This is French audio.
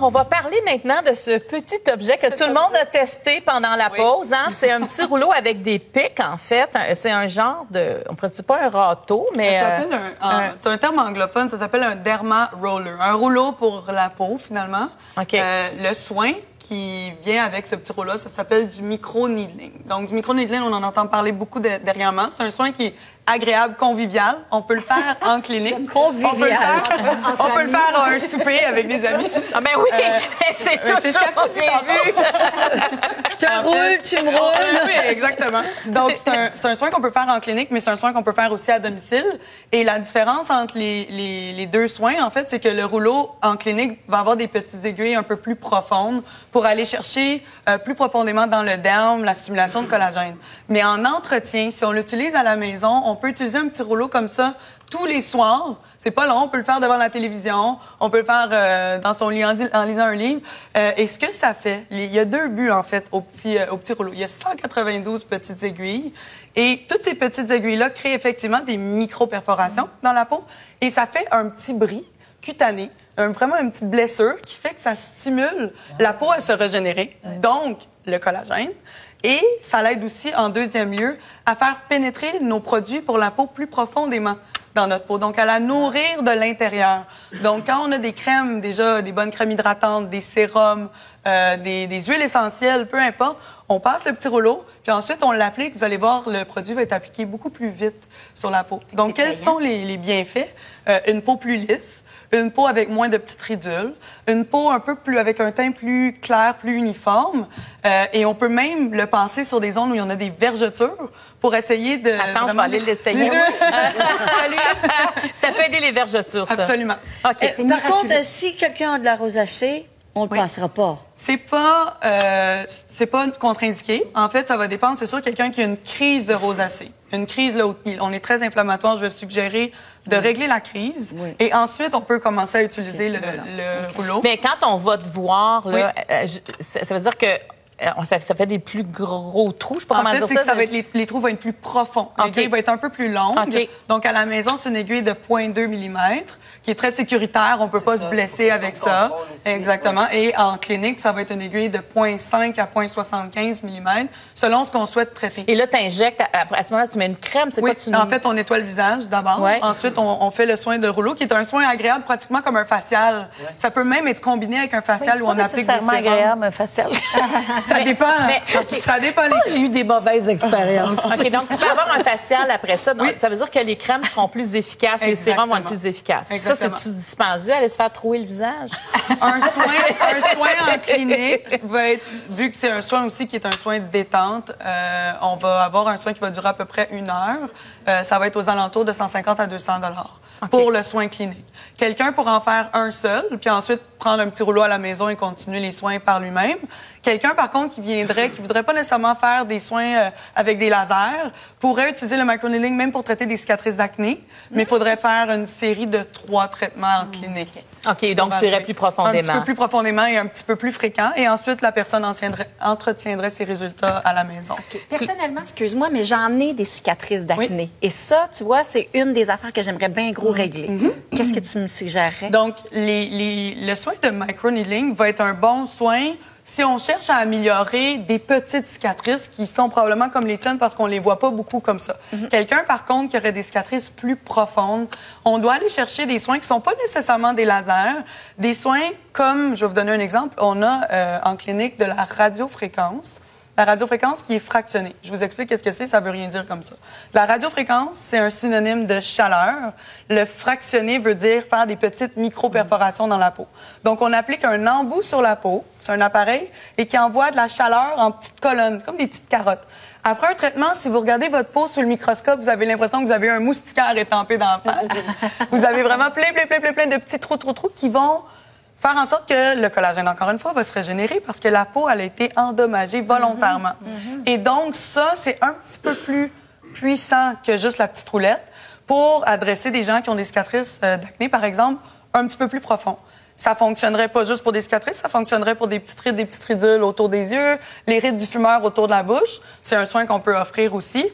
On va parler maintenant de ce petit objet que tout le monde a testé pendant la pause. Hein? C'est un petit rouleau avec des pics, en fait. C'est un genre de... On ne pourrait pas un râteau, mais... C'est un terme anglophone, ça s'appelle un derma roller. Un rouleau pour la peau, finalement. Okay. Le soin qui vient avec ce petit rouleau-là, ça s'appelle du micro-needling. Donc, du micro-needling, on en entend parler beaucoup dernièrement. C'est un soin qui est agréable, convivial. On peut le faire en clinique. Convivial. On peut le faire à un souper avec des amis. Ah ben oui, c'est toujours pas bien vu. Je te roule, tu me roules. Oui, exactement. Donc, c'est un soin qu'on peut faire en clinique, mais c'est un soin qu'on peut faire aussi à domicile. Et la différence entre les deux soins, en fait, c'est que le rouleau en clinique va avoir des petites aiguilles un peu plus profondes pour aller chercher plus profondément dans le derme la stimulation de collagène. Mais en entretien, si on l'utilise à la maison, on peut utiliser un petit rouleau comme ça tous les soirs. C'est pas long, on peut le faire devant la télévision, on peut le faire dans son lit en lisant un livre. Et ce que ça fait, il y a deux buts, en fait, au petit rouleau. Il y a 192 petites aiguilles. Et toutes ces petites aiguilles-là créent effectivement des micro-perforations dans la peau. Et ça fait un petit bris cutané, vraiment une petite blessure qui fait que ça stimule la peau à se régénérer, donc le collagène. Et ça l'aide aussi, en deuxième lieu, à faire pénétrer nos produits pour la peau plus profondément dans notre peau, donc à la nourrir de l'intérieur. Donc, quand on a des crèmes, déjà des bonnes crèmes hydratantes, des sérums, des huiles essentielles, peu importe, on passe le petit rouleau, puis ensuite on l'applique. Vous allez voir, le produit va être appliqué beaucoup plus vite sur la peau. Donc, quels sont les bienfaits? Une peau plus lisse, une peau avec moins de petites ridules, une peau un peu plus avec un teint plus clair, plus uniforme, et on peut même le passer sur des zones où il y en a des vergetures pour essayer de... Attends, je vais aller l'essayer. Ça peut aider les vergetures, ça. Absolument. OK. Par contre, si quelqu'un a de la rosacée, on ne le passera pas. C'est pas contre-indiqué. En fait, ça va dépendre. C'est sûr, quelqu'un qui a une crise de rosacée, une crise là où on est très inflammatoire, je vais suggérer de régler la crise. Oui. Et ensuite, on peut commencer à utiliser le rouleau. Mais quand on va te voir, là, ça veut dire que ça fait des plus gros trous, je sais pas comment dire ça. Ça va être les trous vont être plus profonds. L'aiguille va être un peu plus longue. Donc, à la maison, c'est une aiguille de 0,2 mm qui est très sécuritaire. On peut pas se blesser avec ça. Exactement. Et en clinique, ça va être une aiguille de 0,5 à 0,75 mm selon ce qu'on souhaite traiter. Et là, tu injectes, à ce moment-là, tu mets une crème. C'est quoi tu En fait, on nettoie le visage d'abord. Ensuite, on fait le soin de rouleau, qui est un soin agréable, pratiquement comme un facial. Ça peut même être combiné avec un facial où on applique des sérums. C'est agréable, un facial. Ça dépend. Ça dépend. J'ai eu des mauvaises expériences. OK, donc tu peux avoir un facial après ça. Donc, ça veut dire que les crèmes seront plus efficaces, les sérums vont être plus efficaces. Ça, c'est-tu dispendieux, aller se faire trouer le visage? Un soin en clinique va être, vu que c'est un soin aussi qui est un soin de détente, on va avoir un soin qui va durer à peu près 1 heure. Ça va être aux alentours de 150 à 200 $ pour le soin clinique. Quelqu'un pourra en faire un seul, puis ensuite prendre un petit rouleau à la maison et continuer les soins par lui-même. Quelqu'un, par contre, qui voudrait pas nécessairement faire des soins avec des lasers, pourrait utiliser le microneedling même pour traiter des cicatrices d'acné, mais il faudrait faire une série de 3 traitements en clinique. OK, donc tu irais plus profondément. Un petit peu plus profondément et un petit peu plus fréquent. Et ensuite, la personne entretiendrait ses résultats à la maison. Personnellement, excuse-moi, mais j'en ai des cicatrices d'acné. Et ça, tu vois, c'est une des affaires que j'aimerais bien gros régler. Qu'est-ce que tu me suggérerais? Donc, le soin de microneedling va être un bon soin si on cherche à améliorer des petites cicatrices qui sont probablement comme les tiennes parce qu'on les voit pas beaucoup comme ça. Quelqu'un, par contre, qui aurait des cicatrices plus profondes, on doit aller chercher des soins qui sont pas nécessairement des lasers, des soins comme, je vais vous donner un exemple, on a en clinique de la radiofréquence. La radiofréquence qui est fractionnée. Je vous explique qu'est-ce que c'est, ça veut rien dire comme ça. La radiofréquence, c'est un synonyme de chaleur. Le fractionné veut dire faire des petites micro-perforations dans la peau. Donc, on applique un embout sur la peau, c'est un appareil, et qui envoie de la chaleur en petites colonnes, comme des petites carottes. Après un traitement, si vous regardez votre peau sous le microscope, vous avez l'impression que vous avez un moustiquaire étampé dans la face. Vous avez vraiment plein de petits trous qui vont faire en sorte que le collagène, encore une fois, va se régénérer parce que la peau, elle a été endommagée volontairement. Et donc, ça, c'est un petit peu plus puissant que juste la petite roulette pour adresser des gens qui ont des cicatrices d'acné, par exemple, un petit peu plus profond. Ça fonctionnerait pas juste pour des cicatrices, ça fonctionnerait pour des petites rides, des petites ridules autour des yeux, les rides du fumeur autour de la bouche. C'est un soin qu'on peut offrir aussi.